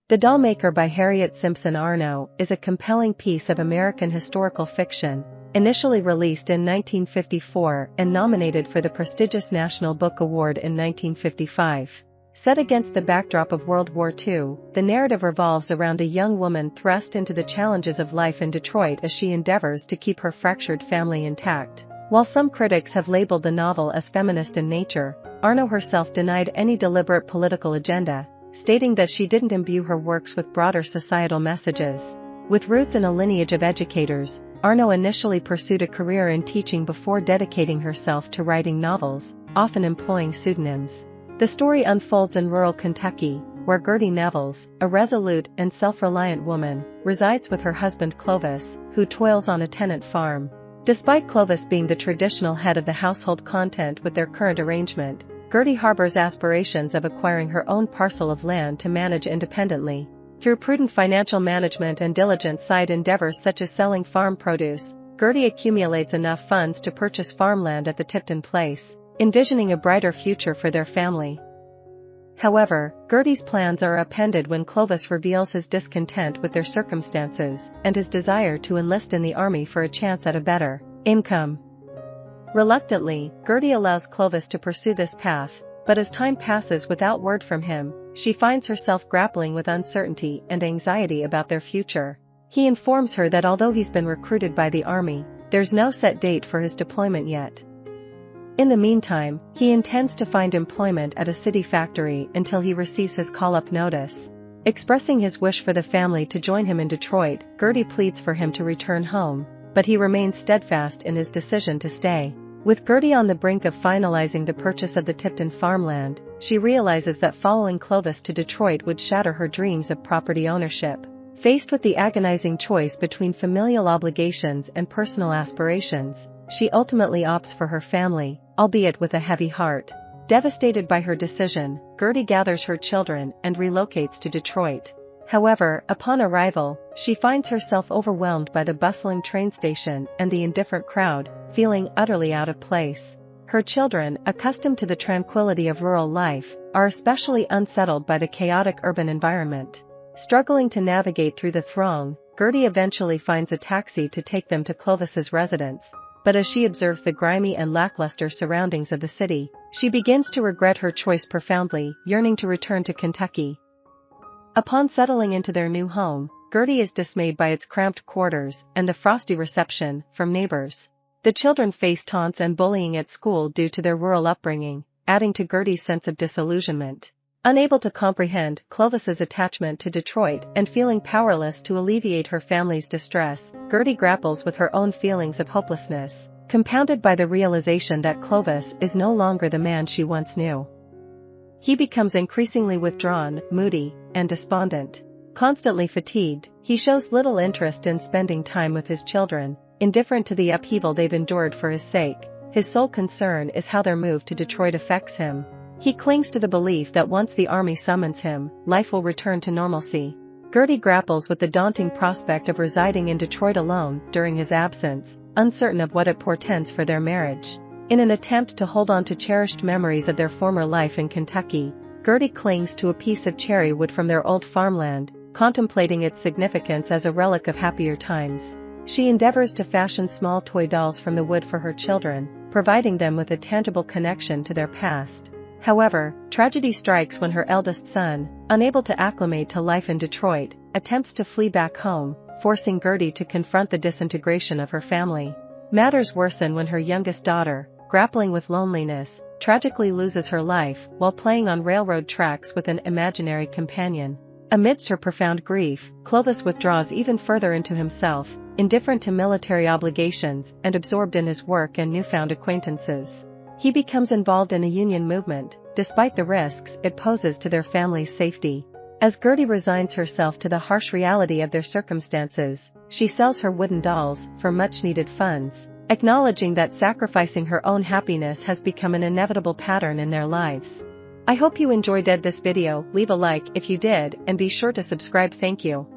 The Dollmaker by Harriette Simpson Arnow is a compelling piece of American historical fiction, initially released in 1954 and nominated for the prestigious National Book Award in 1955. Set against the backdrop of World War II, the narrative revolves around a young woman thrust into the challenges of life in Detroit as she endeavors to keep her fractured family intact. While some critics have labeled the novel as feminist in nature, Arnow herself denied any deliberate political agenda, stating that she didn't imbue her works with broader societal messages. With roots in a lineage of educators, Arnow initially pursued a career in teaching before dedicating herself to writing novels, often employing pseudonyms. The story unfolds in rural Kentucky, where Gertie Nevels, a resolute and self-reliant woman, resides with her husband Clovis, who toils on a tenant farm. Despite Clovis being the traditional head of the household content with their current arrangement, Gertie harbors aspirations of acquiring her own parcel of land to manage independently. Through prudent financial management and diligent side endeavors such as selling farm produce, Gertie accumulates enough funds to purchase farmland at the Tipton place, envisioning a brighter future for their family. However, Gertie's plans are upended when Clovis reveals his discontent with their circumstances and his desire to enlist in the army for a chance at a better income. Reluctantly, Gertie allows Clovis to pursue this path, but as time passes without word from him, she finds herself grappling with uncertainty and anxiety about their future. He informs her that although he's been recruited by the army, there's no set date for his deployment yet. In the meantime, he intends to find employment at a city factory until he receives his call-up notice. Expressing his wish for the family to join him in Detroit, Gertie pleads for him to return home, but he remains steadfast in his decision to stay. With Gertie on the brink of finalizing the purchase of the Tipton farmland, she realizes that following Clovis to Detroit would shatter her dreams of property ownership. Faced with the agonizing choice between familial obligations and personal aspirations, she ultimately opts for her family, albeit with a heavy heart. Devastated by her decision, Gertie gathers her children and relocates to Detroit. However, upon arrival, she finds herself overwhelmed by the bustling train station and the indifferent crowd, feeling utterly out of place. Her children, accustomed to the tranquility of rural life, are especially unsettled by the chaotic urban environment. Struggling to navigate through the throng, Gertie eventually finds a taxi to take them to Clovis's residence, but as she observes the grimy and lackluster surroundings of the city, she begins to regret her choice profoundly, yearning to return to Kentucky. Upon settling into their new home, Gertie is dismayed by its cramped quarters and the frosty reception from neighbors. The children face taunts and bullying at school due to their rural upbringing, adding to Gertie's sense of disillusionment. Unable to comprehend Clovis's attachment to Detroit and feeling powerless to alleviate her family's distress, Gertie grapples with her own feelings of hopelessness, compounded by the realization that Clovis is no longer the man she once knew. He becomes increasingly withdrawn, moody, and despondent. Constantly fatigued, he shows little interest in spending time with his children, indifferent to the upheaval they've endured for his sake. His sole concern is how their move to Detroit affects him. He clings to the belief that once the army summons him, life will return to normalcy. Gertie grapples with the daunting prospect of residing in Detroit alone during his absence, uncertain of what it portends for their marriage. In an attempt to hold on to cherished memories of their former life in Kentucky, Gertie clings to a piece of cherry wood from their old farmland, contemplating its significance as a relic of happier times. She endeavors to fashion small toy dolls from the wood for her children, providing them with a tangible connection to their past. However, tragedy strikes when her eldest son, unable to acclimate to life in Detroit, attempts to flee back home, forcing Gertie to confront the disintegration of her family. Matters worsen when her youngest daughter, grappling with loneliness, tragically loses her life while playing on railroad tracks with an imaginary companion. Amidst her profound grief, Clovis withdraws even further into himself, indifferent to military obligations and absorbed in his work and newfound acquaintances. He becomes involved in a union movement, despite the risks it poses to their family's safety. As Gertie resigns herself to the harsh reality of their circumstances, she sells her wooden dolls for much-needed funds, acknowledging that sacrificing her own happiness has become an inevitable pattern in their lives. I hope you enjoyed this video. Leave a like if you did and be sure to subscribe. Thank you.